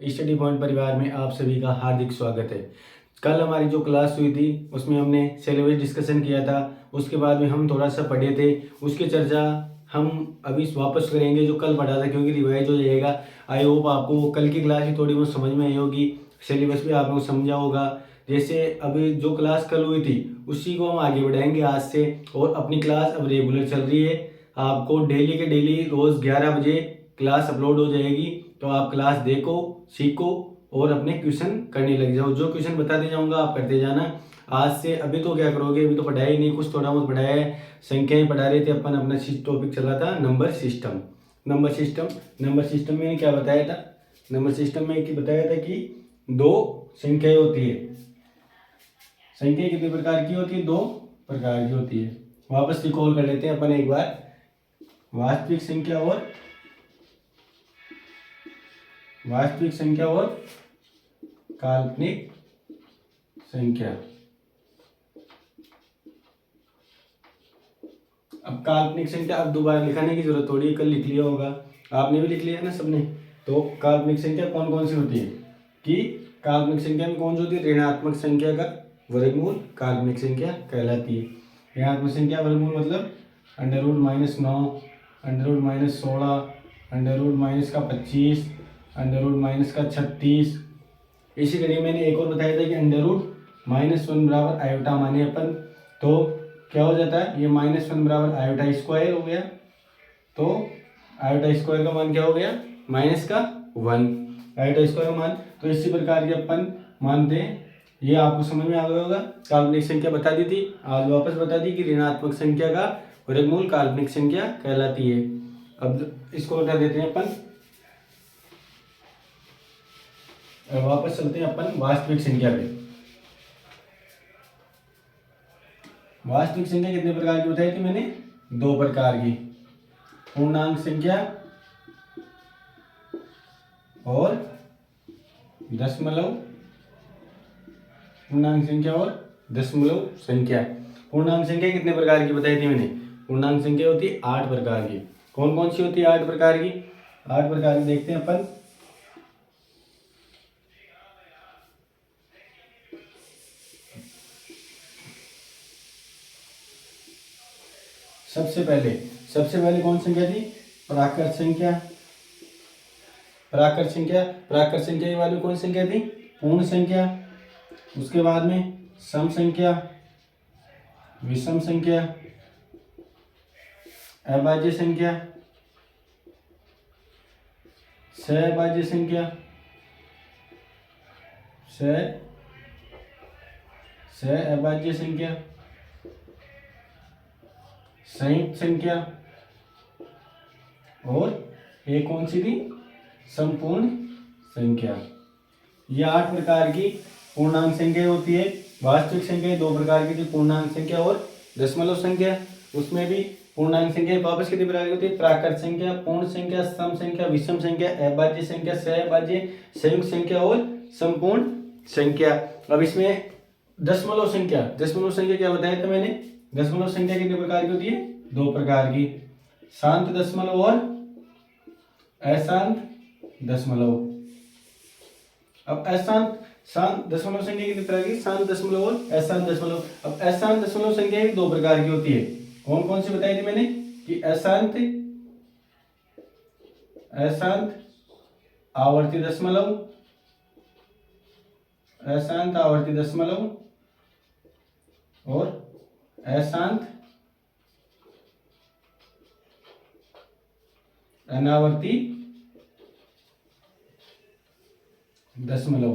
Study point परिवार में आप सभी का हार्दिक स्वागत है। कल हमारी जो क्लास हुई थी उसमें हमने सिलेबस डिस्कशन किया था, उसके बाद में हम थोड़ा सा पढ़े थे, उसकी चर्चा हम अभी वापस करेंगे जो कल पढ़ा था, क्योंकि रिवाइज हो जाएगा। आई होप आपको कल की क्लास भी थोड़ी बहुत समझ में आई होगी, सिलेबस भी आपको समझा होगा। जैसे अभी जो क्लास कल हुई थी उसी को हम आगे बढ़ाएंगे आज से, और अपनी क्लास अब रेगुलर चल रही है। आपको डेली के डेली रोज़ 11 बजे क्लास अपलोड हो जाएगी, तो आप क्लास देखो, सीखो और अपने क्वेश्चन करने लग जाओ। जो क्वेश्चन बताते जाऊंगा आप करते जाना आज से। अभी तो क्या करोगे, अभी तो पढ़ाया ही नहीं, कुछ थोड़ा बहुत पढ़ाया है, संख्याएं पढ़ा रहे थे अपन। अपना टॉपिक चल रहा था नंबर सिस्टम। नंबर सिस्टम में क्या बताया था, नंबर सिस्टम में बताया था कि दो संख्याएं होती है। संख्या कितने प्रकार की होती है, दो प्रकार की होती है। वापस रिकॉल कर लेते हैं अपन एक बार। वास्तविक संख्या और काल्पनिक संख्या। अब काल्पनिक संख्या अब दोबारा लिखाने की जरूरत थोड़ी है, कल लिख लिया होगा, आपने भी लिख लिया है ना सबने। तो काल्पनिक संख्या कौन कौन सी होती है कि काल्पनिक संख्या में कौन सी होती है, ऋणात्मक संख्या का वर्गमूल काल्पनिक संख्या कहलाती है। ऋणात्मक संख्या वर्गमूल मतलब √-9, √-16, √-25, √-36। इसी कड़ी मैंने एक और बताया था कि √-1 बराबर आयोटा माने अपन, तो क्या हो जाता है, ये -1 बराबर आयोटा स्क्वायर हो गया। तो आयोटा स्क्वायर का मान क्या हो गया, -1 आयोटा स्क्वायर का मान। तो इसी प्रकार के अपन मानते हैं। ये आपको समझ में आ गया होगा। काल्पनिक संख्या बता दी थी, आज वापस बता दी कि ऋणात्मक संख्या का वर्गमूल काल्पनिक संख्या कहलाती है। अब इसको हटा देते हैं अपन, वापस चलते हैं अपन वास्तविक संख्या पे। वास्तविक संख्या कितने प्रकार की बताई थी मैंने, दो प्रकार की, पूर्णांक संख्या और दशमलव। पूर्णांक संख्या और दशमलव संख्या। पूर्णांक संख्या कितने प्रकार की बताई थी मैंने, पूर्णांक संख्या होती है 8 प्रकार की। कौन कौन सी होती है 8 प्रकार की, 8 प्रकार की देखते हैं अपन। सबसे पहले कौन संख्या थी, प्राकृत संख्या। प्राकृत संख्या के बाद में कौन संख्या थी, पूर्ण संख्या। उसके बाद में सम संख्या, विषम संख्या, अभाज्य संख्या, सहअभाज्य संख्या, सहअभाज्य संख्या, संयुक्त संख्या, और एक कौन सी थी, संपूर्ण संख्या। ये 8 प्रकार की पूर्णांक संख्या होती है। वास्तविक संख्या 2 प्रकार की थी, पूर्णांक संख्या और दशमलव संख्या। उसमें भी पूर्णांक संख्या वापस कितनी प्रकार की होती है, प्राकृत संख्या, पूर्ण संख्या, सम संख्या, विषम संख्या, अभाज्य संख्या, सहअभाज्य, संयुक्त संख्या और संपूर्ण संख्या। अब इसमें दशमलव संख्या क्या बताया था मैंने, दशमलव संख्या कितने प्रकार की होती है, 2 प्रकार की, शांत दशमलव और अशांत दशमलव। अब शांत दशमलव संख्या कितनी प्रकार की, शांत दशमलव और अशांत दशमलव। अब अशांत दशमलव संख्या भी 2 प्रकार की होती है। कौन कौन सी बताई थी मैंने कि अशांत आवर्ती दशमलव, अशांत आवर्ती दशमलव और अशांत अनावर्ती दशमलव।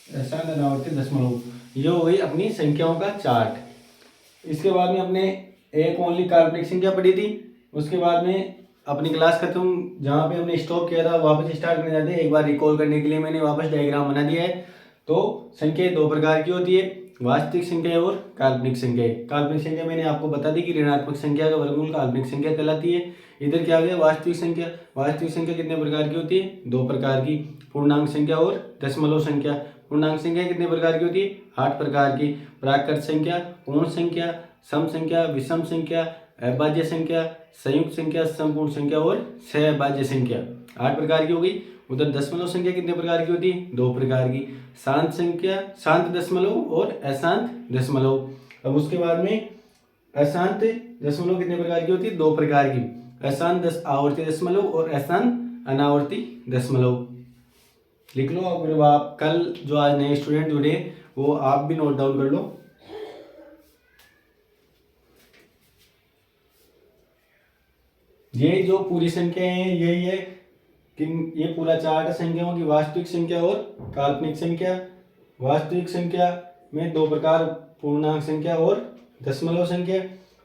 अशांत अनावर्ती दशमलव, ये हो गई अपनी संख्याओं का चार्ट। इसके बाद में अपने एक ओनली काल्पनिक संख्या पढ़ी थी। उसके बाद में अपनी क्लास खत्म, जहाँ पे हमने स्टॉप किया था वापस स्टार्ट करने जाते हैं। एक बार रिकॉल करने के लिए मैंने वापस डायग्राम बना दिया है। तो संख्या 2 प्रकार की होती है, वास्तविक संख्या और काल्पनिक संख्या। काल्पनिक संख्या मैंने आपको बता दी कि ऋणात्मक संख्या का वर्गमूल काल्पनिक संख्या कहलाती है। इधर क्या आ गया, वास्तविक संख्या कितने प्रकार की होती है, 2 प्रकार की, पूर्णांक संख्या और दशमलव संख्या। पूर्णांक संख्या कितने प्रकार की होती है, 8 प्रकार की, प्राकृत संख्या, पूर्ण संख्या, सम संख्या, विषम संख्या, अभाज्य संख्या, संयुक्त संख्या, संपूर्ण संख्या और सहअभाज्य संख्या। 8 प्रकार की हो गई। उधर दशमलव संख्या कितने प्रकार की होती है? 2 प्रकार की, शांत संख्या, शांत दशमलव और अशांत दशमलव। अब उसके बाद में अशांत दशमलव कितने प्रकार की होती है? 2 प्रकार की, अशांत आवर्ती दशमलव और अशांत अनावर्ती दशमलव। लिख लो। अब आप कल जो आज नए स्टूडेंट जुड़े वो आप भी नोट डाउन कर लो। ये जो पूरी संख्या है यही है कि ये पूरा चार्ट संख्याओं की वास्तविक संख्या और काल्पनिक संख्या। वास्तविक संख्या में 2 प्रकार, पूर्णांक संख्या और दशमलव संख्या।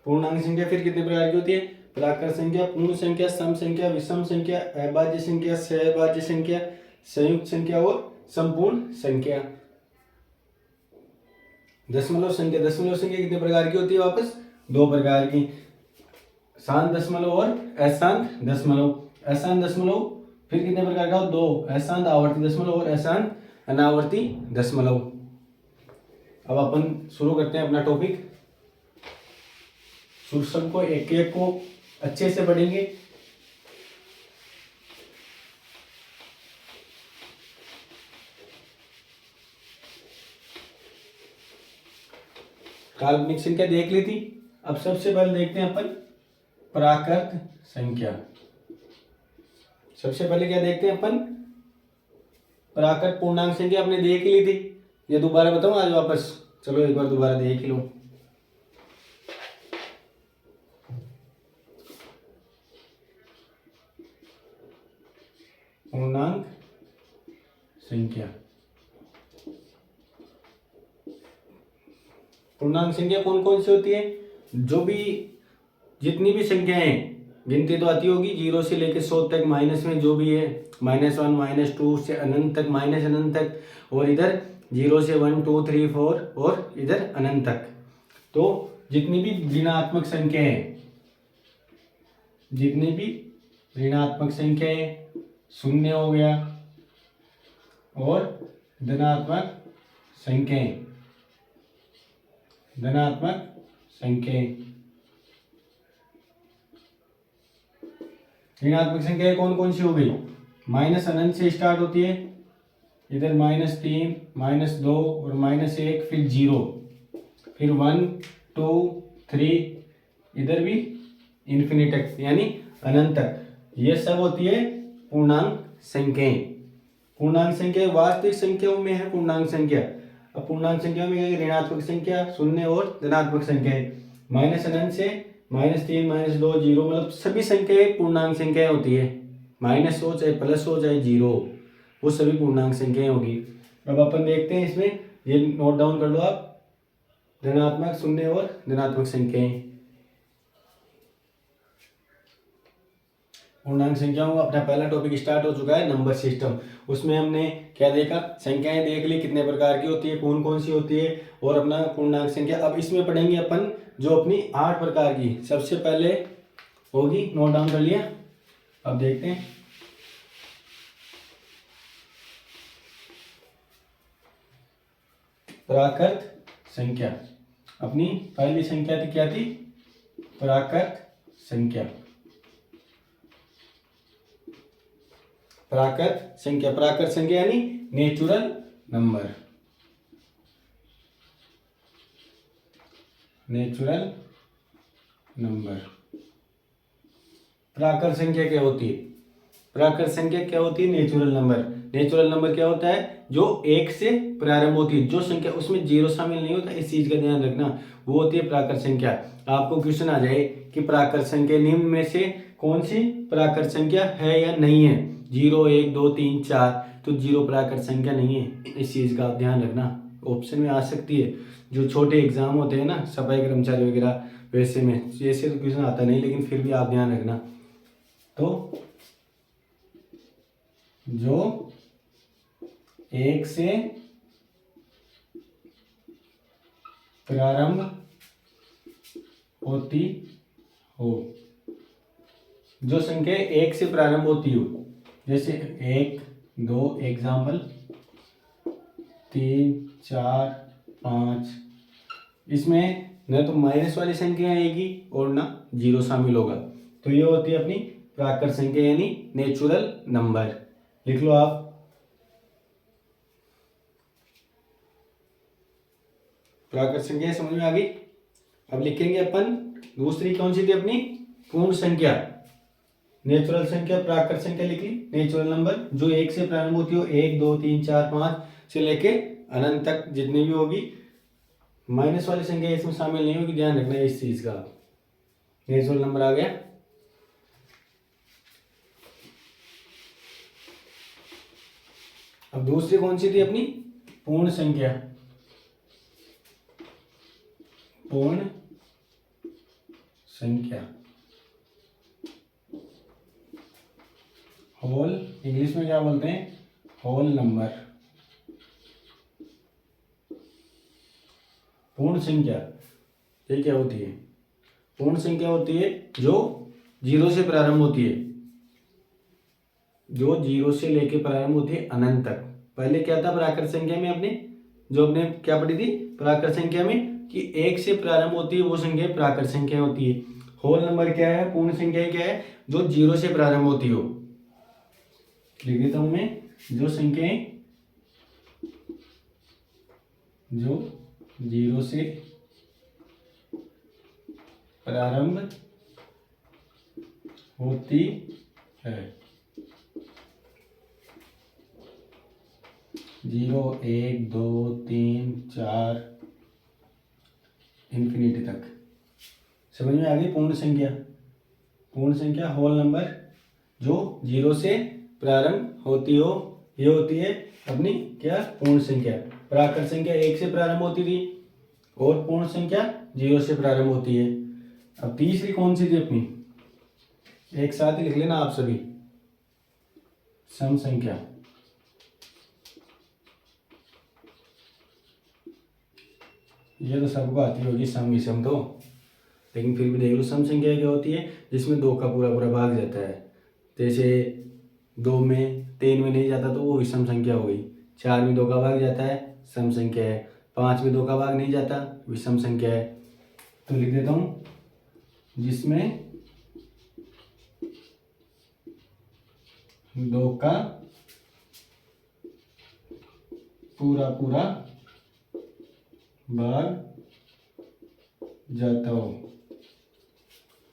पूर्णांक संख्या फिर कितने प्रकार की होती है? प्राकृत संख्या, पूर्ण संख्या, सम संख्या, विषम संख्या, अभाज्य संख्या, सहअभाज्य संख्या, संयुक्त संख्या और संपूर्ण संख्या। दशमलव संख्या, दशमलव संख्या कितने प्रकार की होती है? वापस 2 प्रकार की, शांत दशमलव और अशांत दशमलव। अशांत दशमलव फिर कितने प्रकार का? 2, अशांत आवर्ती दशमलव और अशांत अनावर्ती दशमलव। अब अपन शुरू करते हैं अपना टॉपिक। सबको एक एक को अच्छे से पढ़ेंगे। काल्पनिक संख्या देख ली थी। अब सबसे पहले देखते हैं अपन प्राकृत संख्या। सबसे पहले क्या देखते हैं अपन? प्राकृत पूर्णांक संख्या आपने देख ली थी, ये दोबारा बताऊं आज वापस? चलो एक बार दोबारा देख ही लो। पूर्णांक संख्या, पूर्णांक संख्या कौन कौन सी होती है? जो भी जितनी भी संख्याएं गिनती तो आती होगी 0 से लेकर 100 तक, माइनस में जो भी है -1 -2 से अनंत तक, माइनस अनंत तक, और इधर 0 से 1 2 3 4 और इधर अनंत तक। तो जितनी भी ऋणात्मक संख्याएं, जितनी भी ऋणात्मक संख्याएं, शून्य हो गया, और धनात्मक संख्याएं, धनात्मक संख्याएं। ऋणात्मक संख्याएं कौन कौन सी हो गई? माइनस अनंत से स्टार्ट होती है, इधर -3 -2 और -1, फिर 0, फिर 1 2 3, इधर भी इन्फिनिट तक यानी अनंत तक। ये सब होती है पूर्णांक संख्याएं। पूर्णांक संख्या वास्तविक संख्याओं में है पूर्णांक संख्या। अब पूर्णांक संख्या में ऋणात्मक संख्या, शून्य और धनात्मक संख्याएं। माइनस अनंत से -3 -2 0, मतलब सभी संख्याएं पूर्णांक संख्याएं होती है। माइनस हो चाहे प्लस हो चाहे 0, वो सभी पूर्णांक संख्याएं होगी। अब अपन देखते हैं इसमें, ये नोट डाउन कर लो आप, धनात्मक, शून्य और धनात्मक संख्याएं। पूर्णांक संख्याओं का अपना पहला टॉपिक स्टार्ट हो चुका है, नंबर सिस्टम। उसमें हमने क्या देखा? संख्याएं देख ली कितने प्रकार की होती है, कौन कौन सी होती है, और अपना पूर्णांक संख्या। अब इसमें पढ़ेंगे अपन जो अपनी 8 प्रकार की। सबसे पहले होगी, नोट डाउन कर लिया, अब देखते हैं। प्राकृत संख्या। अपनी पहली संख्या थी, क्या थी? प्राकृत संख्या। प्राकृत संख्या, प्राकृत संख्या यानी नेचुरल नंबर, नेचुरल नंबर। प्राकृत संख्या क्या होती है? प्राकृत संख्या क्या होती है? Natural number. नेचुरल नंबर क्या होता है? जो 1 से प्रारंभ होती है, जो संख्या उसमें 0 शामिल नहीं होता, इस चीज का ध्यान रखना, वो होती है प्राकृत संख्या। आपको क्वेश्चन आ जाए कि प्राकृत संख्या निम्न में से कौन सी प्राकृत संख्या है या नहीं है? 0 1 2 3 4, तो 0 प्राकृत संख्या नहीं है, इस चीज का आप ध्यान रखना। ऑप्शन में आ सकती है, जो छोटे एग्जाम होते हैं ना, सफाई कर्मचारी वगैरह, वैसे में जैसे तो क्वेश्चन आता नहीं, लेकिन फिर भी आप ध्यान रखना। तो जो 1 से प्रारंभ होती हो, जो संख्या 1 से प्रारंभ होती हो, जैसे 1 2 एग्जाम्पल, 3 4 5, इसमें न तो माइनस वाली संख्या आएगी और ना जीरो शामिल होगा। तो ये होती है अपनी प्राकृत संख्या यानी नेचुरल नंबर। लिख लो आप। प्राकृत संख्या समझ में आ गई। अब लिखेंगे अपन दूसरी कौन सी थी अपनी, पूर्ण संख्या। नेचुरल संख्या, प्राकृत संख्या लिख ली, नेचुरल नंबर जो एक से प्रारंभ होती हो, 1 2 3 4 5 से लेके अनंत तक जितनी भी होगी। माइनस वाली संख्या इसमें शामिल नहीं होगी, ध्यान रखना है इस चीज का। नेचुरल नंबर आ गया। अब दूसरी कौन सी थी अपनी, पूर्ण संख्या। पूर्ण संख्या, होल, इंग्लिश में क्या बोलते हैं, होल नंबर। पूर्ण संख्या ये क्या होती है, पूर्ण संख्या होती है जो जीरो से प्रारंभ होती है, जो जीरो से लेके प्रारंभ होती है अनंत तक। पहले क्या था प्राकृत संख्या में अपने, जो अपने क्या पढ़ी थी प्राकृत संख्या में, कि एक से प्रारंभ होती है वो संख्या प्राकृत संख्या होती है। होल नंबर क्या है, पूर्ण संख्या क्या है, जो जीरो से प्रारंभ होती हो। लिख देता हूं मैं, जो संख्याएं जो जीरो से प्रारंभ होती है, 0 1 2 3 4 इंफिनिटी तक। समझ में आ गई पूर्ण संख्या। पूर्ण संख्या होल नंबर जो जीरो से प्रारंभ होती हो, ये होती है अपनी क्या, पूर्ण संख्या। प्राकृत संख्या एक से प्रारंभ होती थी और पूर्ण संख्या जीरो से प्रारंभ होती है। अब तीसरी कौन सी थी अपनी, एक साथ ही लिख लेना आप सभी, सम संख्या। ये तो सबको आती होगी सम विषम तो, लेकिन फिर भी देख लो सम संख्या क्या होती है, जिसमें दो का पूरा पूरा भाग जाता है। जैसे 2 में 3 में नहीं जाता तो वो विषम संख्या हो गई, 4 में 2 का भाग जाता है सम संख्या है, 5 में 2 का भाग नहीं जाता विषम संख्या है। तो लिख देता हूँ, जिसमें 2 का पूरा पूरा भाग जाता हो,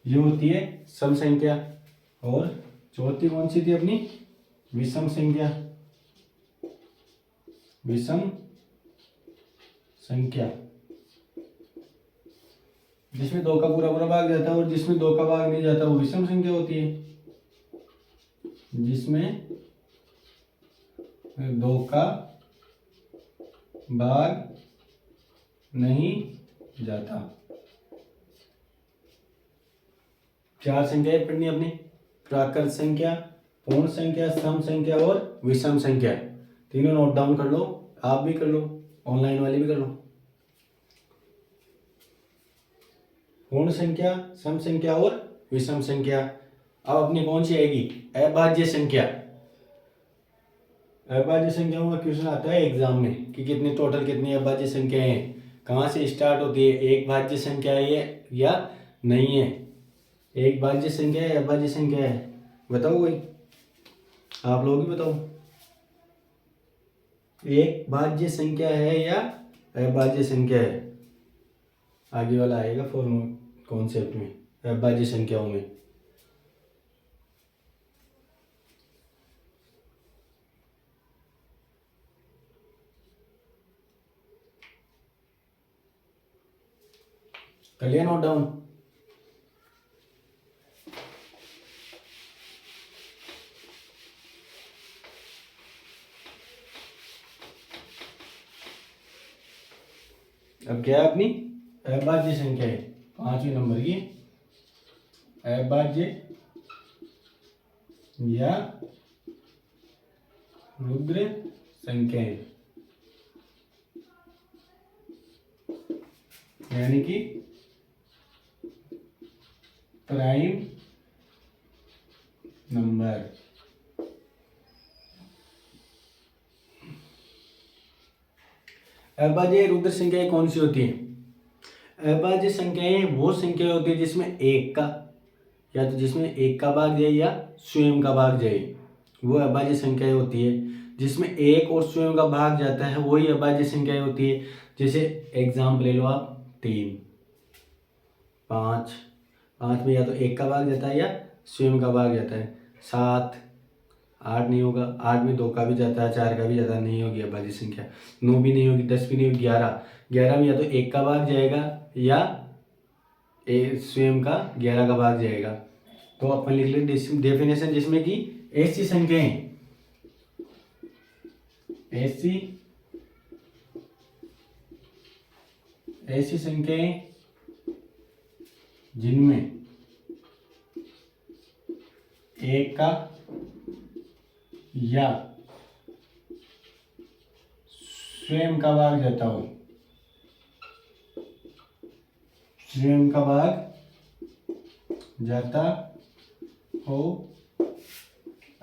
ये होती है सम संख्या। और चौथी कौन सी थी अपनी, विषम संख्या। विषम संख्या जिसमें 2 का पूरा पूरा भाग जाता है और जिसमें 2 का भाग नहीं जाता वो विषम संख्या होती है। जिसमें 2 का भाग नहीं जाता। 4 संख्याएं पढ़नी अपनी, प्राकृत संख्या, पूर्ण संख्या, सम संख्या और विषम संख्या। तीनों नोट डाउन कर लो, आप भी कर लो, ऑनलाइन वाले भी कर लो। पूर्ण संख्या, सम संख्या और विषम संख्या। अब अपनी कौन सी आएगी, अभाज्य संख्या। अभाज्य संख्याओं का क्वेश्चन आता है एग्जाम में कि कितनी टोटल कितनी अभाज्य संख्याएं हैं, कहाँ से स्टार्ट होती है, एक भाज्य संख्या है या नहीं है, एक भाज्य संख्या है अभाज्य संख्या है, बताओ कोई, आप लोग भी बताओ। एक भाज्य संख्या है या अभाज्य संख्या है, आगे वाला आएगा फॉर्मूला कॉन्सेप्ट में, अभाज्य संख्याओं में। कर लिया नोट डाउन। अब क्या है अपनी अभाज्य संख्या है, 5वें नंबर की अभाज्य या रुद्र संख्याएं, यानी कि प्राइम नंबर। अभाज्य रुद्र संख्याएं कौन सी होती हैं, अभाज्य संख्याएं वो संख्या होती है जिसमें एक का या तो जिसमें एक का भाग जाए या स्वयं का भाग जाए, वो अभाज्य संख्याएं होती है। जिसमें एक और स्वयं का भाग जाता है वही अभाज्य संख्याएं होती है। जैसे एग्जाम्पल ले लो आप, 3, 5, 5 में या तो एक का भाग जाता है या स्वयं का भाग जाता है। 7, 8 नहीं होगा, 8 में 2 का भी जाता है, 4 का भी जाता है, नहीं होगी अभाज्य संख्या। 9 भी नहीं होगी, 10 भी नहीं होगी, 11 में या तो एक का भाग जाएगा या स्वयं का 11 का भाग जाएगा। तो अपन लिख लें डेफिनेशन, जिसमें कि ऐसी संख्याएं जिनमें एक का या स्वयं का भाग जाता हो,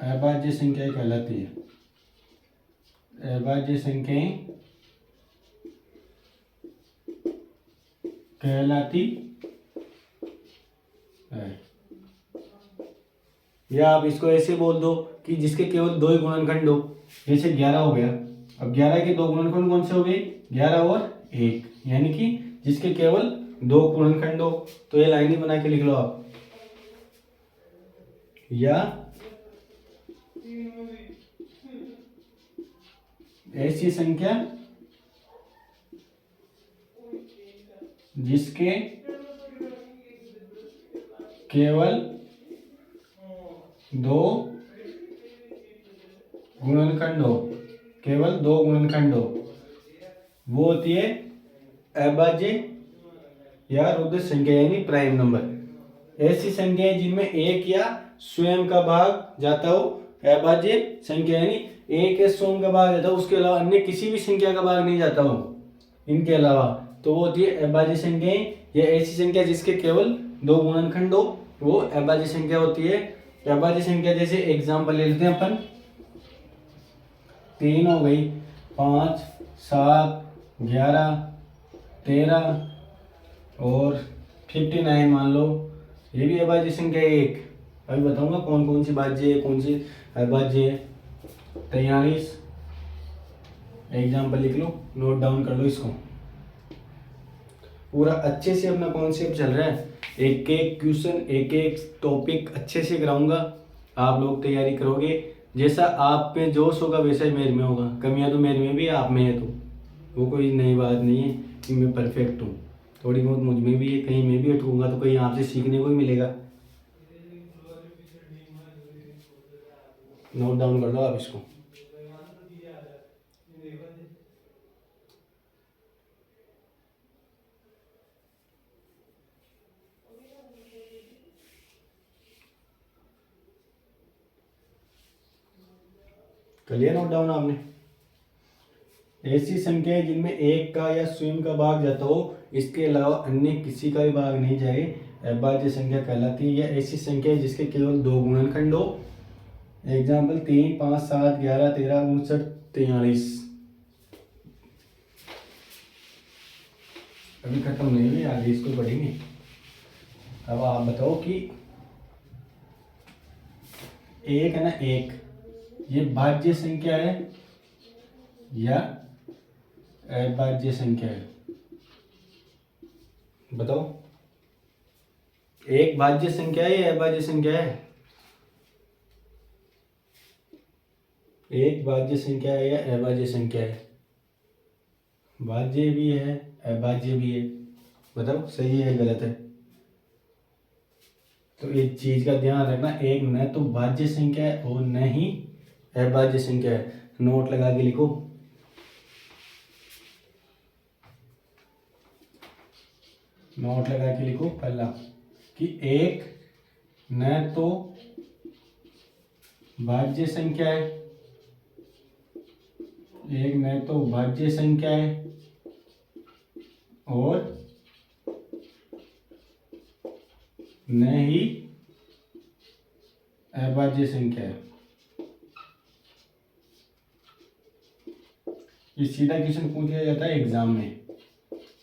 अभाज्य संख्याएं कहलाती है। अभाज्य संख्याएं कहलाती है। या आप इसको ऐसे बोल दो कि जिसके केवल 2 ही गुणनखंड हो, जैसे 11 हो गया। अब 11 के 2 गुणनखंड कौन से हो गए? 11 और 1, यानी कि जिसके केवल 2 गुणनखंड हो। तो ये लाइन ही बना के लिख लो आप, या ऐसी संख्या जिसके केवल 2 गुणनखंड हो, वो होती है अभाज्य या रुद्र संख्या, यानी प्राइम नंबर। ऐसी संख्याएं जिनमें एक या स्वयं का भाग जाता हो, अभाज्य संख्या यानी एक या स्वयं का भाग जाता हो, उसके अलावा अन्य किसी भी संख्या का भाग नहीं जाता हो इनके अलावा, तो वो होती है अभाज्य संख्याएं। या ऐसी संख्या जिसके केवल 2 गुणनखंड हो, वो अभाज्य संख्या होती है। अभाज्य संख्या जैसे एग्जाम्पल ले लेते हैं अपन, 3 हो गई, 5, 7, 11, 13 और 59 मान लो, ये भी अभाज्य संख्या है एक। अभी बताऊंगा कौन कौन सी भाज्य है, कौन सी अभाज्य है। 43 एग्जाम्पल लिख लो, नोट डाउन कर लो इसको। पूरा अच्छे से अपना कॉन्सेप्ट चल रहा है, एक एक क्वेश्चन, एक एक टॉपिक अच्छे से कराऊंगा। आप लोग तैयारी करोगे, जैसा आप में जोश होगा वैसा ही मेरे में होगा। कमियां तो मेरे में भी, आप में है, तो वो कोई नई बात नहीं है कि मैं परफेक्ट हूँ। थोड़ी बहुत मुझ में भी है, कहीं मैं भी अटकूंगा तो कहीं आपसे सीखने को ही मिलेगा। नोट डाउन कर लो आप इसको। कर लिया नोट डाउन आपने? ऐसी संख्याएं जिनमें एक का या स्वयं का भाग जाता हो, इसके अलावा अन्य किसी का भी भाग नहीं जाए, अभाज्य संख्या कहलाती है। या ऐसी संख्या जिसके केवल 2 गुणनखंड हो। एग्जाम्पल 3, 5, 7, 11, 13, 59, 43। अभी खत्म नहीं हुई, आगे इसको पढ़ेंगे। अब आप बताओ कि एक है ना, एक, ये भाज्य संख्या है या अभाज्य संख्या है? बताओ, एक भाज्य संख्या है या अभाज्य संख्या है? एक भाज्य संख्या है या अभाज्य संख्या है? भाज्य भी है, अभाज्य भी है। बताओ सही है गलत है? तो एक चीज का ध्यान रखना, एक न तो भाज्य संख्या है और न ही अभाज्य संख्या है। नोट लगा के लिखो। नोट लगा के लिखो पहला कि एक न तो भाज्य संख्या है, एक न तो भाज्य संख्या है और न ही अभाज्य संख्या है। ये सीधा क्वेश्चन पूछ लिया जाता है एग्जाम में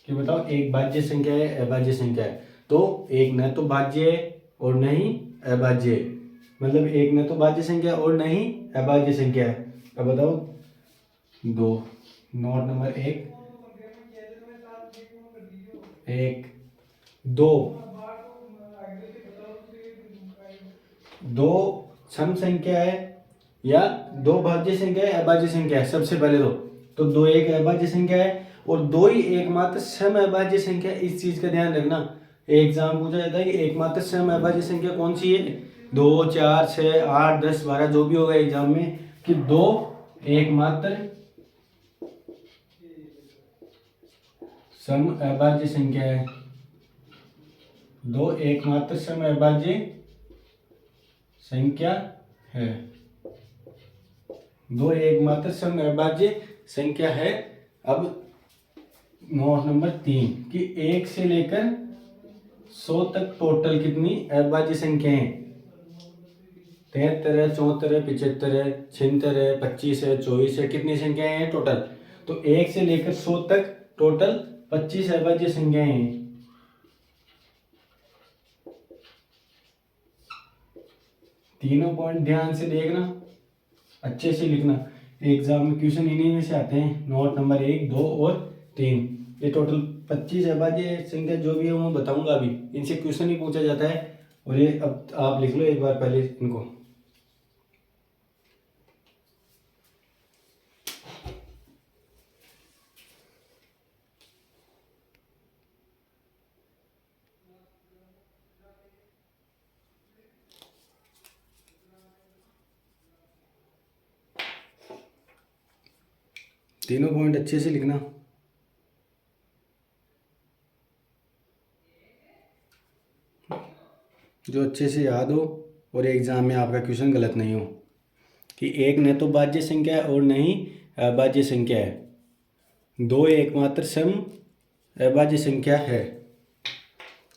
कि बताओ एक भाज्य संख्या है, अभाज्य संख्या है। तो एक न तो भाज्य है और न ही अभाज्य है, मतलब एक न तो भाज्य संख्या और न ही अभाज्य संख्या है। अब बताओ दो, नोट नंबर एक, एक दो, दो सम संख्या है या दो भाज्य संख्या है, अभाज्य संख्या है। सबसे पहले तो दो एक अभाज्य संख्या है और दो ही एकमात्र सम अभाज्य संख्या। इस चीज का ध्यान रखना, एग्जाम पूछा जाता है कि एकमात्र सम अभाज्य संख्या कौन सी है। 2, 4, 6, 8, 10, 12 जो भी होगा एग्जाम में, कि दो एकमात्र सम अभाज्य संख्या है, दो एकमात्र सम अभाज्य संख्या है, दो एकमात्र सम अभाज्य संख्या है। अब नोट नंबर 3 कि 1 से लेकर 100 तक टोटल कितनी अभाज्य संख्याएं? 73 है, 74 है, 75 है, 76 है, 25 है, 24 है, कितनी संख्याएं हैं टोटल? तो 1 से लेकर 100 तक टोटल 25 अभाज्य संख्याएं हैं। तीनों पॉइंट ध्यान से देखना, अच्छे से लिखना, एग्जाम में क्वेश्चन इन्हीं में से आते हैं। नोट नंबर 1, 2 और 3, ये टोटल 25 अभाज्य संख्या जो भी है मैं बताऊंगा अभी, इनसे क्वेश्चन ही पूछा जाता है। और ये अब आप लिख लो एक बार पहले इनको। तीनों पॉइंट अच्छे से लिखना। जो अच्छे से याद हो और एग्जाम में आपका क्वेश्चन गलत नहीं हो, कि एक न तो भाज्य संख्या है और न ही अभाज्य संख्या है, दो एकमात्र सम अभाज्य संख्या है।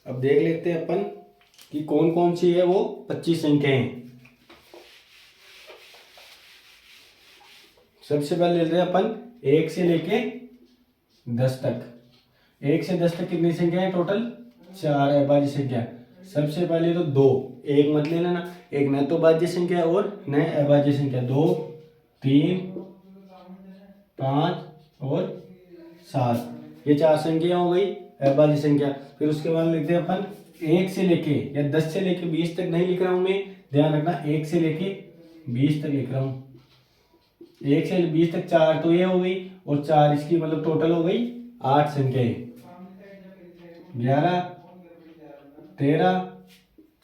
अब देख लेते हैं अपन कि कौन कौन सी है वो 25 संख्याएं। सबसे पहले लेते हैं अपन 1 से लेके 10 तक। 1 से 10 तक कितनी संख्या है टोटल? 4 अभाज्य संख्या। सबसे पहले तो दो, एक मत ले लेना, एक न तो भाज्य संख्या और न अभाज्य संख्या। 2, 3, 5 और 7, ये 4 संख्या हो गई अभाज्य संख्या। फिर उसके बाद लिखते हैं अपन 1 से लेके या 10 से लेके 20 तक नहीं लिख रहा हूं मैं, ध्यान रखना, 1 से लेके 20 तक लिख रहा हूं। 1 से 20 तक 4 तो ये हो गई और 4 इसकी, मतलब टोटल हो गई 8 संख्याएं। 11, 13,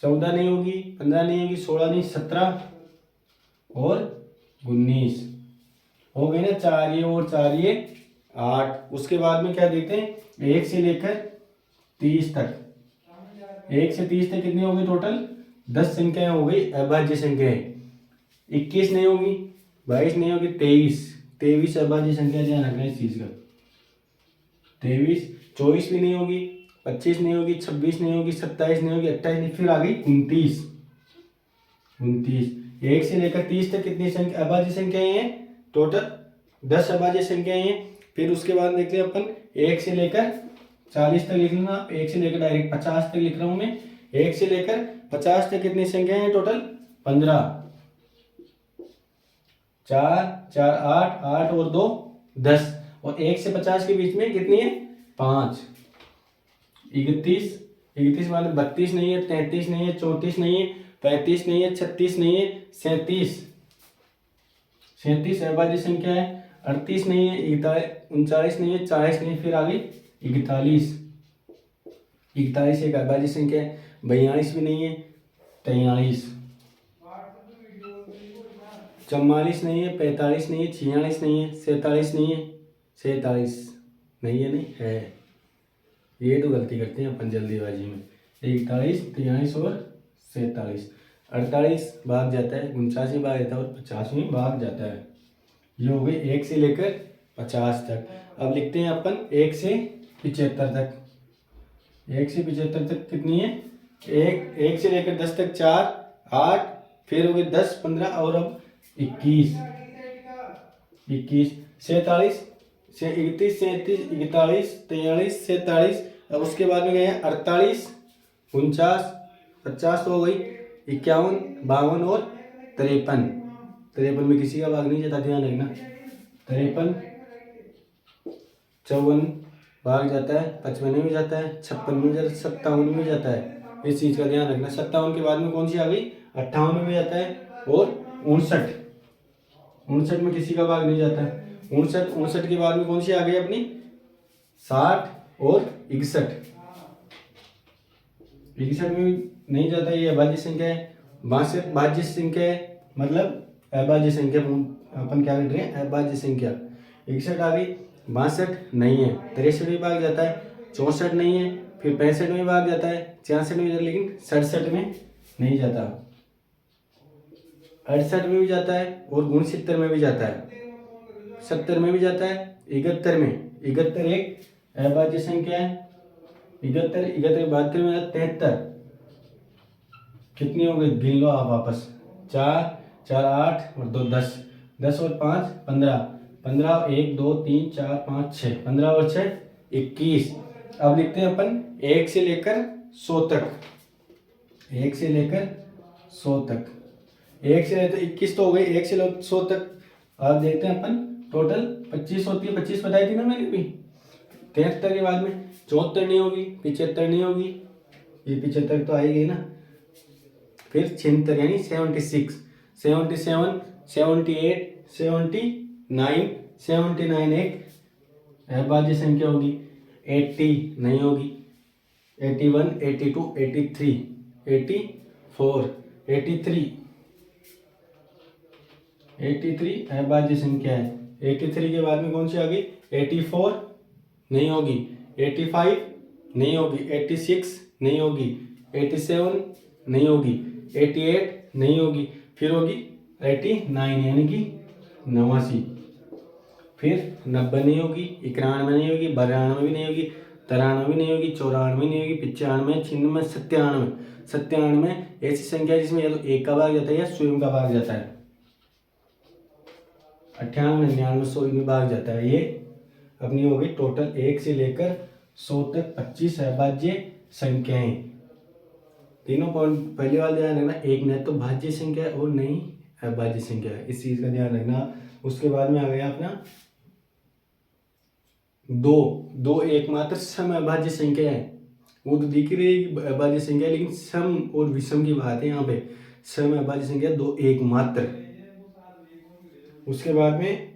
14 नहीं होगी, 15 नहीं होगी, 16 नहीं, 17 और 19 हो गई ना। 4 ये और 4 ये 8। उसके बाद में क्या देखते हैं, 1 से लेकर 30 तक। 1 से 30 तक कितनी हो गई टोटल? 10 संख्याएं हो गई अभाज्य संख्याएं। 21 नहीं होगी, 22 नहीं होगी, 23 अभाज्य संख्या, ध्यान रखना इस चीज का। 23, 24 भी नहीं होगी, 25 नहीं होगी, 26 नहीं होगी, 27 नहीं होगी, 28 नहीं, फिर आ गई 29। 1 से लेकर 30 तक कितनी संख्या अभाज्य संख्याएं हैं टोटल? 10 अभाज्य संख्याएं हैं। फिर उसके बाद देखते हैं अपन 1 से लेकर 40 तक लिख लेना, 1 से लेकर डायरेक्ट 50 तक लिख रहा हूं मैं। 1 से लेकर 50 तक कितनी संख्याएं हैं टोटल? 15। 4, 4, 8, 8 और 2, 10। और 1 से 50 के बीच में कितनी है? 5। 31 मतलब 32 नहीं है, 33 नहीं है, 34 नहीं है, 35 नहीं है, 36 नहीं है, 37 अभाज्य संख्या है। 38 नहीं है, 39 नहीं है, 40 नहीं है, फिर आ गई 41। 41 एक अभाज्य संख्या है। 42 भी नहीं है, 43, 44 नहीं है, 45 नहीं है, 46 नहीं है, 47 नहीं है, 47 नहीं है, नहीं है। ये तो गलती करते हैं अपन जल्दीबाजी में। 41, 43 और 47। 48 भाग जाता है, 49 भाग जाता है और 50 में भाग जाता है। ये हो गई 1 से लेकर 50 तक। अब लिखते हैं अपन 1 से 75 तक। 1 से 75 तक कितनी है? 1 से लेकर 10 तक 4, 8, फिर हो गए 10, 15 और अब 21। 47 से 31, 37, 41, 43, 47। अब उसके बाद में गए 48, 49, 50 हो गई, 51, 52 और 53। 53 में किसी का भाग नहीं जाता, ध्यान रखना। 53, 54 भाग जाता है, 55 में भी जाता है, 56 में भी जाता है, 57 में भी जाता है। इस चीज़ का ध्यान रखना। 57 के बाद में कौन सी आ गई, 58 में भी जाता है और 59। 59 में किसी का भाग नहीं जाता। 59 के बाद में कौन सी आ गई अपनी, 60 और 61। 61 में भी नहीं जाता, ये अभाज्य संख्या है। 62 भाज्य संख्या है, मतलब अभाज्य संख्या अपन क्या कर रहे हैं, अभाज्य संख्या। 61 आ गई। 62 नहीं है, 63 में भाग जाता है, 64 नहीं है, फिर 65 में भाग जाता है, 66 में जाता है, लेकिन 67 में नहीं जाता। 68 में भी जाता है और 69 में भी जाता है, 70 में भी जाता है, 71 में। 71 एक अभाज्य संख्या है। 71, 71 72 में 73। कितनी हो गई, गिन लो आप वापस। 4, 4 8 और 2 10, 10 और 5 15, 15 1 2 3 4 5 6, 15 और 6 21। अब लिखते हैं अपन 1 से लेकर 100 तक। 1 से लेकर 100 तक, 1 से लेकर 21 तो हो गई, 1 से लेकर 100 तक। अब देखते हैं अपन टोटल 25 होती है, 25 बताई थी ना मैंने भी। 73 के बाद में 74 नहीं होगी, 75 नहीं होगी, ये 75 तो आएगी ना। फिर 76 यानी 76, 77, 78, 79, 79 एक अभाज्य संख्या होगी। 80 नहीं होगी, 81, 82, 83, 84, 83, 83 अभाज्य संख्या है। 83 के बाद में कौन सी आ गई, 84 नहीं होगी, 85 नहीं होगी, 86 नहीं होगी, 87 नहीं होगी, 88 नहीं होगी, फिर होगी 89 यानी कि 89। फिर 90 नहीं होगी, 91 नहीं होगी, 92 भी नहीं होगी, 93 भी नहीं होगी, 94 नहीं होगी, 95, 96, 97। 97 ऐसी संख्या जिसमें या तो एक का भाग जाता है या स्वयं का भाग जाता है। 98, 99, 100 में भाग जाता है। ये अपनी हो गई टोटल 1 से लेकर 100 तक 25 अभाज्य संख्याएं। तीनों पॉइंट पहले वाले ध्यान रखना, एक न तो भाज्य संख्या है और नहीं अभाज्य संख्या है, इस चीज का ध्यान रखना। उसके बाद में आ गया अपना दो एकमात्र सम अभाज्य संख्या है। वो तो दिख रही है अभाज्य संख्या, लेकिन सम और विषम की बात है यहाँ पे। सम अभाज्य संख्या दो एकमात्र। उसके बाद में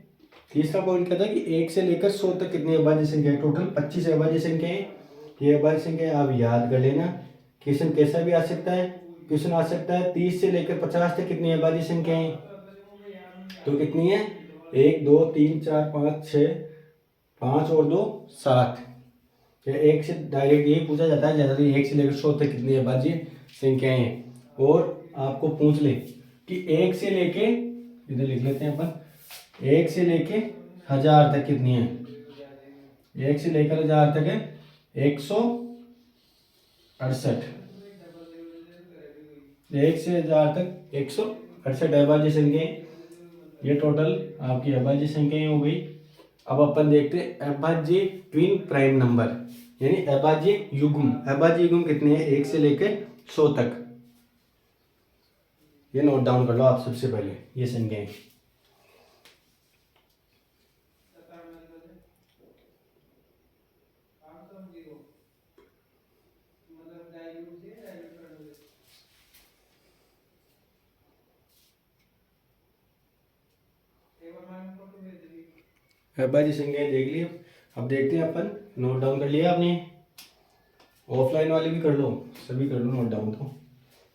तीसरा पॉइंट क्या था कि 1 से लेकर 100 तक कितनी अभाज्य संख्या है, टोटल 25 अभाज्य संख्या है। ये अभाज्य संख्या आप याद कर लेना, क्वेश्चन कैसा भी आ सकता है। क्वेश्चन आ सकता है 30 से लेकर 50 तक कितनी अभाज्य संख्या है, तो कितनी है, 1 2 3 4 5 6, 5 और 2 7। एक से डायरेक्ट यही पूछा जाता है ज़्यादातर, 1 से लेकर 100 तक कितनी अभाज्य संख्याएं हैं। और आपको पूछ ले कि 1 से लेके, इधर लिख लेते हैं अपन, 1 से लेके 1000 तक कितनी है। 1 से लेकर 1000 तक है 168। 1 से 1000 तक 168 अभाज्य संख्याएं। ये टोटल आपकी अभाज्य संख्याएं हो गई। अब अपन देखते हैं अभाज्य ट्विन प्राइम नंबर, यानी अभाज्य युग्म। अभाज्य युग्म कितने हैं 1 से लेकर 100 तक। ये नोट डाउन कर लो आप सबसे पहले, ये संख्याएं। अभाज्य संख्याएं देख लिया। अब देखते हैं अपन, नोट डाउन कर लिया आपने, ऑफलाइन वाले भी कर लो, सभी कर लो नोट डाउन। तो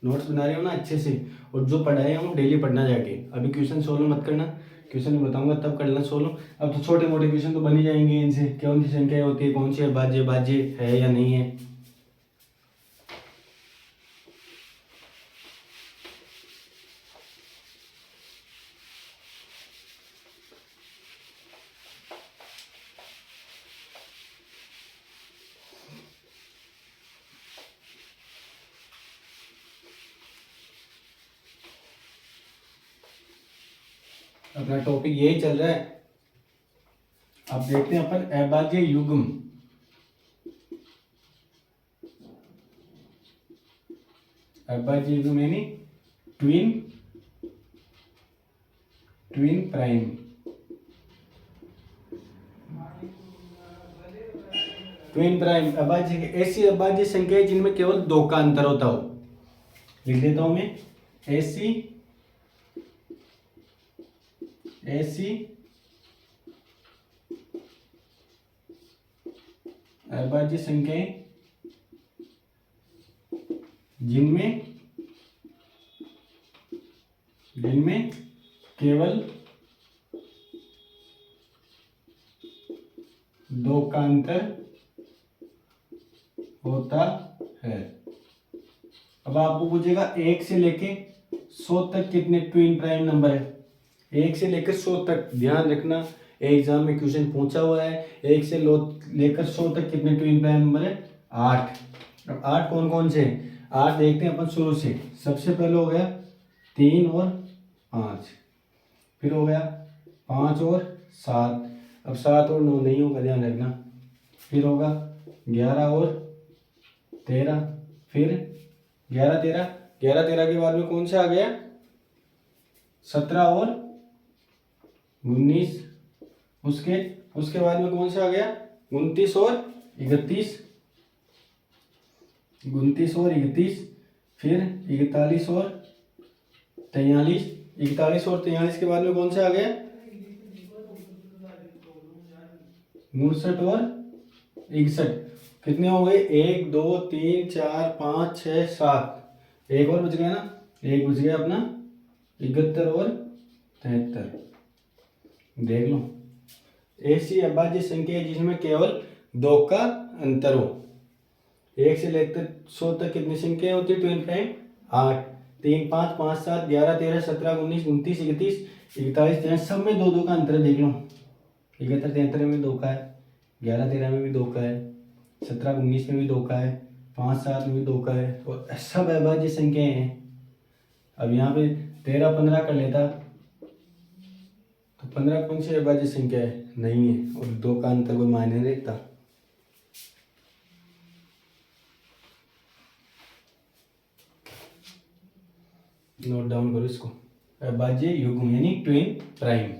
नोट्स बना रहे हो ना अच्छे से, और जो पढ़ाए हम डेली पढ़ना जाके। अभी क्वेश्चन सोल्व मत करना, क्वेश्चन बताऊंगा तब कर लेना सोल्व। अब तो छोटे मोटे क्वेश्चन तो बन ही जाएंगे इनसे, कौन सी संख्या होती है, कौन सी अभाज्य भाज्य है या नहीं है। अपना टॉपिक यही चल रहा है, अब देखते हैं अपन अभाज्य युग्म। अभाज्य युग्म यानी ट्विन प्राइम। ट्विन प्राइम अभाज्य ऐसी अभाज्य संख्या है जिनमें केवल 2 का अंतर होता हो। लिख देता हूं मैं, ऐसी अभाज्य संख्याएं जिनमें केवल 2 का अंतर होता है। अब आपको पूछेगा 1 से लेके 100 तक कितने ट्विन प्राइम नंबर है। 1 से लेकर 100 तक ध्यान रखना, एग्जाम में क्वेश्चन पूछा हुआ है। 1 से लेकर 100 तक कितने ट्विन प्राइम नंबर है? 8। अब 8 कौन कौन से? 8 देखते हैं अपन शुरू से। सबसे पहले हो गया 3 और 5, फिर हो गया 5 और 7। अब 7 और 9 नहीं होगा, ध्यान रखना। फिर होगा 11 और 13, फिर 11 13 के बाद में कौन सा आ गया? 17 और 19। उसके बाद में कौन सा आ गया? 29 और 31। 29 और 31, फिर 41 और 43। 41 और 43 के बाद में कौन सा आ गया? 59 और 61। कितने हो गए? 1 2 3 4 5 6 7। एक और बच गया ना, एक बच गया अपना 71 और 73। देख लो, ऐसी अभाज्य संख्या है जिसमें केवल 2 का अंतर हो। 1 से लेकर 100 तक कितनी संख्या होती है ट्विन प्राइम? 8। 3 5 5 7 11 13 17 19 29 31 41 43, सब में 2 2 का अंतर है। देख लो, 71 73 में 2 का है, 11 13 में भी 2 का है, 17 19 में भी 2 का है, 5 7 में भी 2 का है, और सब अभाज्य संख्याएं हैं। अब यहाँ पे 13 15 कर लेता तो 15 कौन सी अभाज्य संख्या है? नहीं है, और 2 का अंतर कोई मायने नहीं रखता। नोट डाउन करो इसको, अभाज्य युग्म यानी ट्विन प्राइम।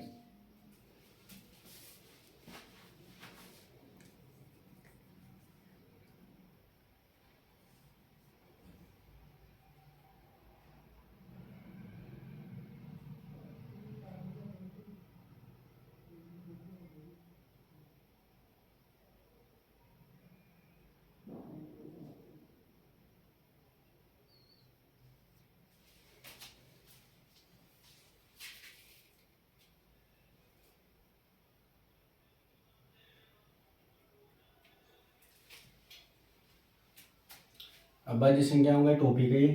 अभाज्य संख्याओं का टॉपिक है।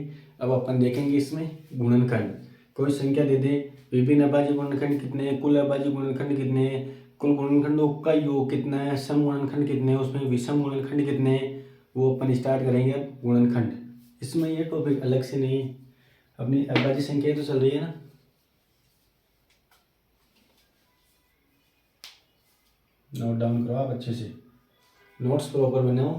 अब अपन देखेंगे इसमें गुणनखंड। कोई संख्या दे दे, विभिन्न अभाज्य गुणनखंड कितने हैं, कुल अभाज्य गुणनखंड कितने हैं, कुल गुणनखंडों का योग कितना है, सम गुणनखंड कितने हैं, उसमें विषम गुणनखंड कितने हैं, वो अपन स्टार्ट करेंगे अब गुणनखंड। इसमें ये टॉपिक अलग से नहीं है, अपनी अभाज्य संख्या तो चल रही है ना। नोट डाउन करो आप अच्छे से, नोट्स प्रॉपर बनाओ,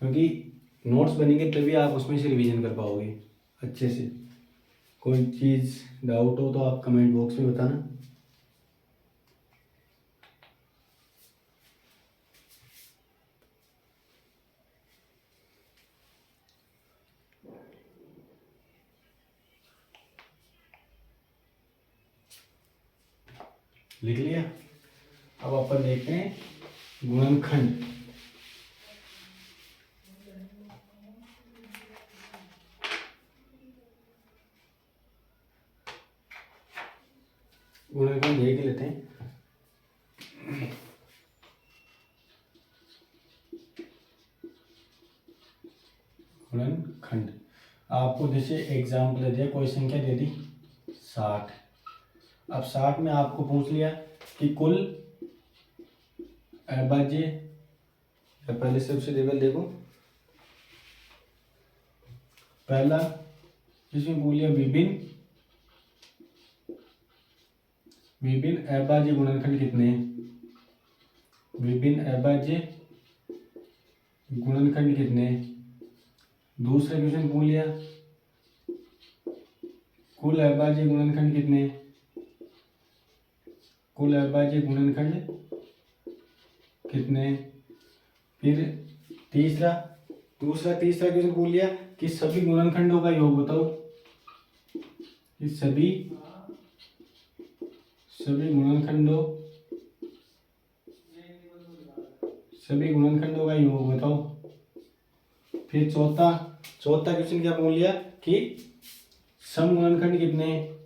क्योंकि नोट्स बनेंगे तभी आप उसमें से रिवीजन कर पाओगे अच्छे से। कोई चीज़ डाउट हो तो आप कमेंट बॉक्स में बताना। लिख लिया? अब अपन देखते हैं गुणनखंड। गुणनखंड देख लेते हैं। गुणनखंड आपको जैसे एग्जाम्पल दे दिया, कोई संख्या दे दी 60। अब 60 में आपको पूछ लिया कि कुल अभाज्य, पहले सबसे टेबल देखो, पहला इसमें बोल लिया विभिन्न अभाज्य गुणनखंड कितने हैं। विभिन्न अभाज्य गुणनखंड कितने हैं। दूसरा क्वेश्चन पूछ लिया, कुल अभाज्य गुणनखंड कितने हैं। कुल अभाज्य गुणनखंड कितने हैं। फिर तीसरा क्वेश्चन पूछ लिया कि सभी गुणनखंडों का योग बताओ, कि सभी गुणनखंडों का योग बताओ। फिर चौथा क्वेश्चन क्या पूछ लिया कि सम गुणनखंड कितने हैं।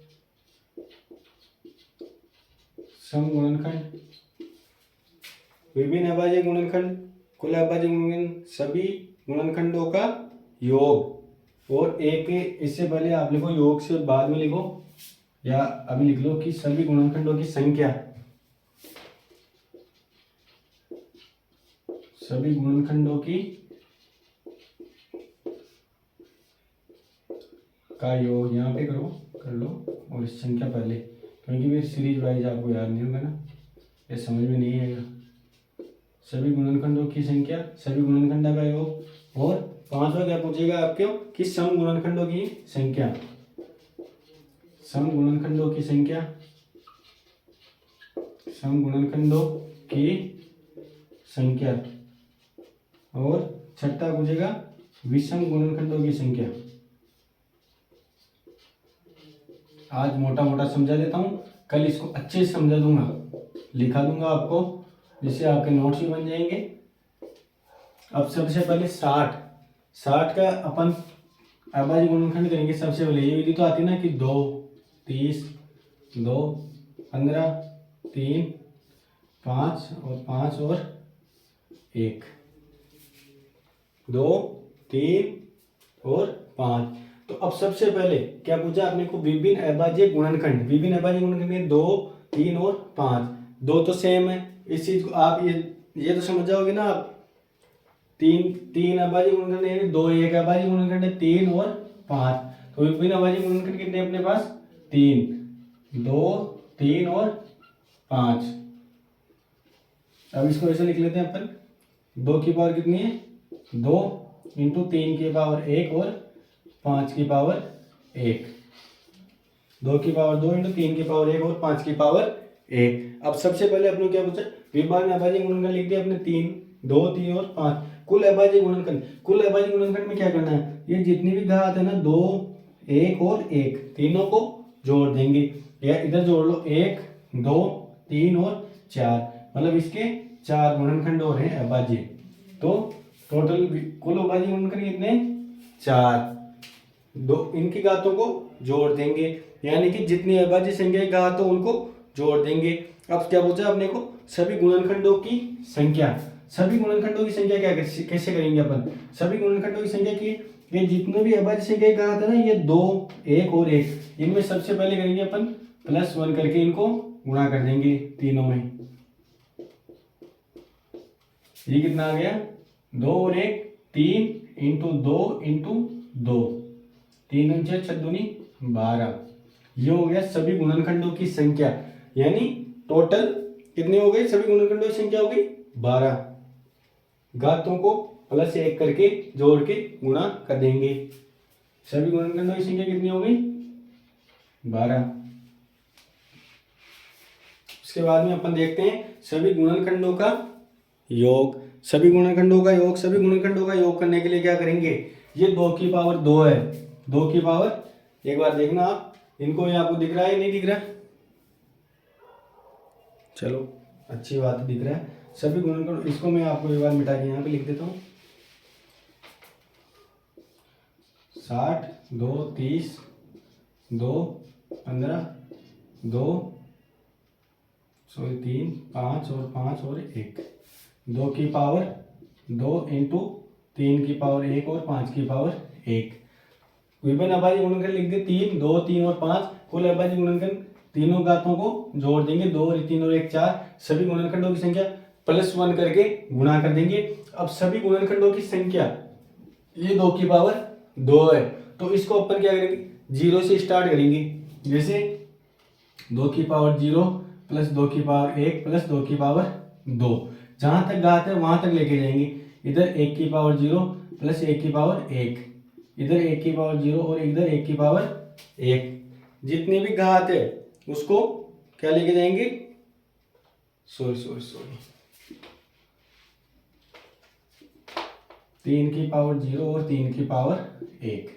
सम गुणनखंड विभिन्न अभाज्य गुणनखंड, कुल अभाज्य गुणनखंड, सभी गुणनखंडों का योग। और एक इससे पहले आप लिखो, योग से बाद में लिखो या अभी लिख लो कि सभी गुणनखंडों की संख्या। सभी गुणनखंडों की का योग यहाँ पे कर लो और इस संख्या पहले, क्योंकि फिर सीरीज वाइज आपको याद नहीं होगा ना, ये समझ में नहीं आएगा। सभी गुणनखंडों की संख्या, सभी गुणनखंडों का योग। और पांचवा क्या पूछेगा आपको कि सम गुणनखंडों की संख्या। सम गुणनखंडों की संख्या, सम गुणनखंडों की संख्या। और छठा पूछेगा विषम गुणनखंडों की संख्या। आज मोटा मोटा समझा देता हूँ, कल इसको अच्छे से समझा दूंगा, लिखा दूंगा आपको, जिससे आपके नोट्स भी बन जाएंगे। अब सबसे पहले 60 का अपन अभाज्य गुणनखंड करेंगे। सबसे पहले ये विधि तो आती है ना कि 2, 30, 2, 15, 3, 5 और 5 और 1, 2, 3 और 5। तो अब सबसे पहले क्या पूछा आपने को, विभिन्न अभाज्य गुणनखंड। विभिन्न अभाज्य गुणनखंड 2, 3 और 5। 2 तो सेम है, इस चीज को आप ये तो समझ जाओगे ना आप। तीन अभाज्य गुणनखंड है, 2 एक अभाज्य गुणनखंड है, 3 और 5। तो विभिन्न अभाज्य गुणनखंड कितने अपने पास, 3, 2, 3 और 5। अब इसको ऐसे लिख लेते हैं अपन, 2 की पावर कितनी है, 2 इंटू 3 की पावर 1 और 5 की पावर 1। 2 की पावर 2 इंटू 3 की पावर 1 और 5 की पावर 1। अब सबसे पहले अपने क्या पूछा, विभिन्न अभाज्य गुणनखंड लिख दिया अपने 3, 2, 3 और 5। कुल अभाज्य गुणनखंड में क्या करना है, ये जितनी भी घात है ना, 2, 1 और 1, तीनों को जोड़ देंगे। या इधर जोड़ लो, 1, 2, 3 और 4, मतलब इसके 4 गुणनखंड हो रहे हैं अभाज्य। तो टोटल कुल अभाज्य गुणनखंड कितने, 4। दो इनकी घातों को जोड़ देंगे, यानी कि जितनी अभाज्य संख्या की घात हो उनको जोड़ देंगे। अब क्या पूछा अपने को, सभी गुणनखंडों की संख्या। सभी गुणनखंडों की संख्या क्या कैसे करेंगे अपन, सभी गुणनखंडों की संख्या की, ये जितने भी अभाज्य संख्या की घात है ना, ये 2, 1 और 1, इनमें सबसे पहले करेंगे अपन +1 करके इनको गुणा कर देंगे तीनों में। ये कितना आ गया, 2 और 1, 3 इंटू 2 इंटू 2, 3 और 6 दूनी 12। ये हो गया सभी गुणनखंडों की संख्या, यानी टोटल कितने हो गए, सभी गुणनखंडों की संख्या हो गई 12। घातों को +1 करके जोड़ के गुणा कर देंगे। सभी गुणनखंडों की संख्या कितनी हो गई, 12। उसके बाद में अपन देखते हैं सभी गुणनखंडों का योग। सभी गुणनखंडों का योग करने के लिए क्या करेंगे, ये 2 की पावर 2 है, 2 की पावर, एक बार देखना आप इनको, ये आपको दिख रहा है नहीं दिख रहा है, चलो अच्छी बात है, दिख रहा है। सभी गुणनखंड, इसको मैं आपको एक बार मिटा के यहाँ पे लिख देता हूँ। 60, 2, 30, 2, 15, 2, 3, 5 और 5 और 1, 2 की पावर 2 इंटू 3 की पावर 1 और 5 की पावर 1। विभिन्न अभाज्य गुणनखंड लिख दे 3, 2, 3 और 5। कुल अभाज्य गुणनखंड तीनों घातों को जोड़ देंगे, 2 और 3 और 1 4। सभी गुणनखंडों की संख्या +1 करके गुणा कर देंगे। अब सभी गुणनखंडों की संख्या, ये 2 की पावर 2 है, तो इसको अपन क्या करेंगे, 0 से स्टार्ट करेंगे। जैसे 2 की पावर 0 + 2 की पावर 1 + 2 की पावर 2, जहाँ तक घात है वहाँ तक लेके जाएंगे। इधर 1 की पावर 0 प्लस 1 की पावर 1, इधर 1 की पावर 0 और इधर 1 की पावर 1। जितनी भी घात है उसको क्या लेके जाएंगे, सॉरी 3 की पावर 0 और 3 की पावर 1,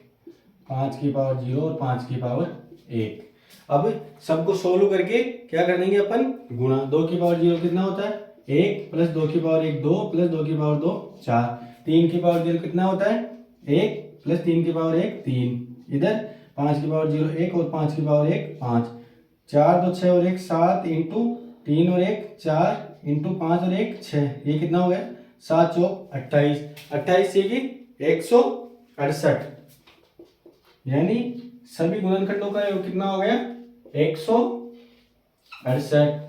5 की पावर 0 और 5 की पावर 1। अब सबको सोल्व करके क्या कर देंगे अपन, गुणा। 2 की पावर 0 कितना होता है, 1 प्लस 2 की पावर 1 2 प्लस 2 की पावर 2 4। 3 की पावर 0 कितना होता है, 1 प्लस 3 की पावर 1 3। इधर 5 की पावर 0 1 और 5 की पावर 1 5। 4 2 6 और 1 7 इंटू 3 और 1 4 इंटू 5 और 1 6। ये कितना हो गया, 7 चौक 28। 28 ये की 168, यानी सभी गुणनखंडों का योग कितना हो गया, 168।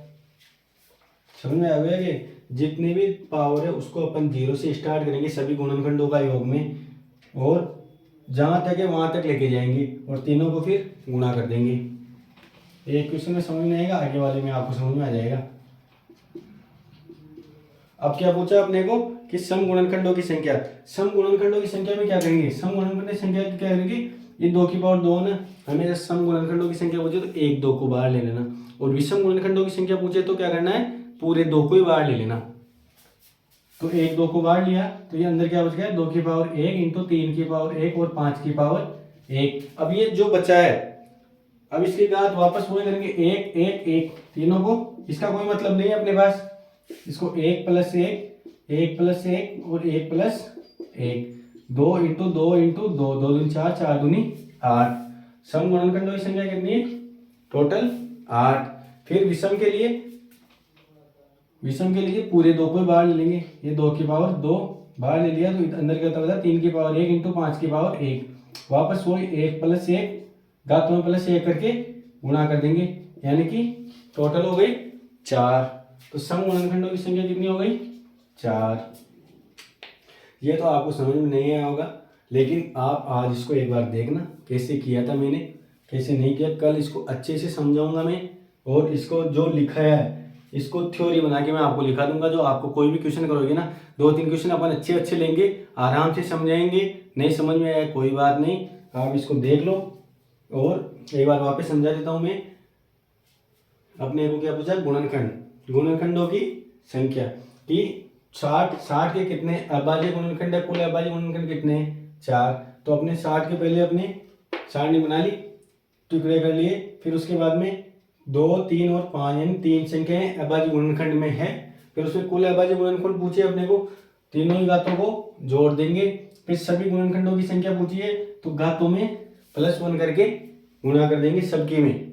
समझ में आ गया कि जितनी भी पावर है उसको अपन 0 से स्टार्ट करेंगे सभी गुणनखंडों का योग में, और जहां तक है वहां तक लेके जाएंगे और तीनों को फिर गुणा कर देंगे। एक क्वेश्चन में समझ में आएगा, आगे वाले में आपको समझ में आ जाएगा। अब क्या पूछा अपने को कि सम गुणनखंडों की संख्या। सम गुणनखंडों की संख्या में क्या करेंगे, सम गुणनखंड की संख्या क्या करेंगे, ये 2 की पावर 2 ना, हमें जब सम गुणनखंडों की संख्या पूछे तो 1 2 को बाहर ले लेना, और विषम गुणनखंडों की संख्या पूछे तो क्या करना है, पूरे 2 को ही बाहर ले लेना। तो 1 2 को बाहर लिया तो ये अंदर क्या बच गया, 2 की पावर 1 इंटू 3 की पावर 1 और 5 की पावर 1। अब ये जो बचा है, अब इसके बाद वापस पूरे करेंगे 1 1 1 तीनों को, इसका कोई मतलब नहीं है अपने पास। इसको 1 प्लस 1 1 प्लस 1 और 1 प्लस 1, 2 इंटू 2 इंटू 2 2 दूनी 4 4 दूनी 8। सम गुणनखंडों की संख्या कितनी है, टोटल 8। फिर विषम के लिए पूरे 2 को बाहर ले लेंगे, ये 2 की पावर 2 बाहर ले लिया तो अंदर क्या होता है 3 की पावर 1 इंटू 5 की पावर 1। वापस वही 1 प्लस 1 घातों में प्लस 1 करके गुणा कर देंगे, यानी कि टोटल हो गई 4। तो सम गुणनखंडों की संख्या कितनी हो गई, 4। ये तो आपको समझ में नहीं आया होगा, लेकिन आप आज इसको एक बार देखना कैसे किया था मैंने, कैसे नहीं किया। कल इसको अच्छे से समझाऊंगा मैं, और इसको जो लिखा है इसको थ्योरी बना के मैं आपको लिखा दूंगा। जो आपको कोई भी क्वेश्चन करोगे ना, 2-3 क्वेश्चन अपन अच्छे लेंगे, आराम से समझाएंगे। नहीं समझ में आया कोई बात नहीं, आप इसको देख लो। और एक बार वापस समझा देता हूँ मैं। अपने को क्या पूछा, गुणनखंडों की संख्या कि 60 के कितने अभाज्य गुणनखंड है, कुल अभाज्य गुणनखंड कितने हैं, 4। तो अपने 60 के पहले अपने सारणी बना ली, टुकड़े कर लिए। फिर उसके बाद में 2 3 और 5 यानी 3 संख्याएं अभाज्य गुणनखंड में है। फिर उसमें कुल अभाज्य गुणनखंड पूछिए अपने को, तीनों ही घातों को जोड़ देंगे। फिर सभी गुणनखंडों की संख्या पूछिए तो घातों में +1 करके गुणा कर देंगे सबकी में।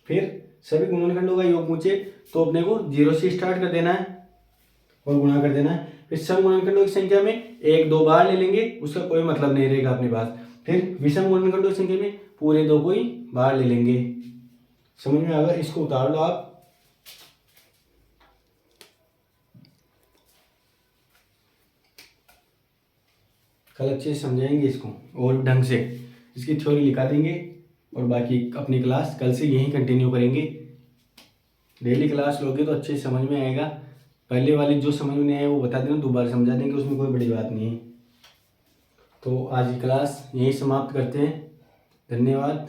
फिर सभी गुणनखंडों का योग पूछे तो अपने को 0 से स्टार्ट कर देना है और गुणा कर देना है। फिर सम गुणनखंडों की संख्या में 1 2 बार ले लेंगे, उसका कोई मतलब नहीं रहेगा अपने पास। फिर विषम गुणनखंडों की संख्या में पूरे 2 को ही बाहर ले लेंगे। समझ में आ गया, इसको उतार लो आप। कल अच्छे से समझाएंगे इसको और ढंग से, इसकी थ्योरी लिखा देंगे, और बाकी अपनी क्लास कल से यहीं कंटिन्यू करेंगे। डेली क्लास लोगे तो अच्छे से समझ में आएगा। पहले वाली जो समझ में नहीं आया वो बता देना, दोबारा समझा देंगे, उसमें कोई बड़ी बात नहीं है। तो आज की क्लास यहीं समाप्त करते हैं। धन्यवाद।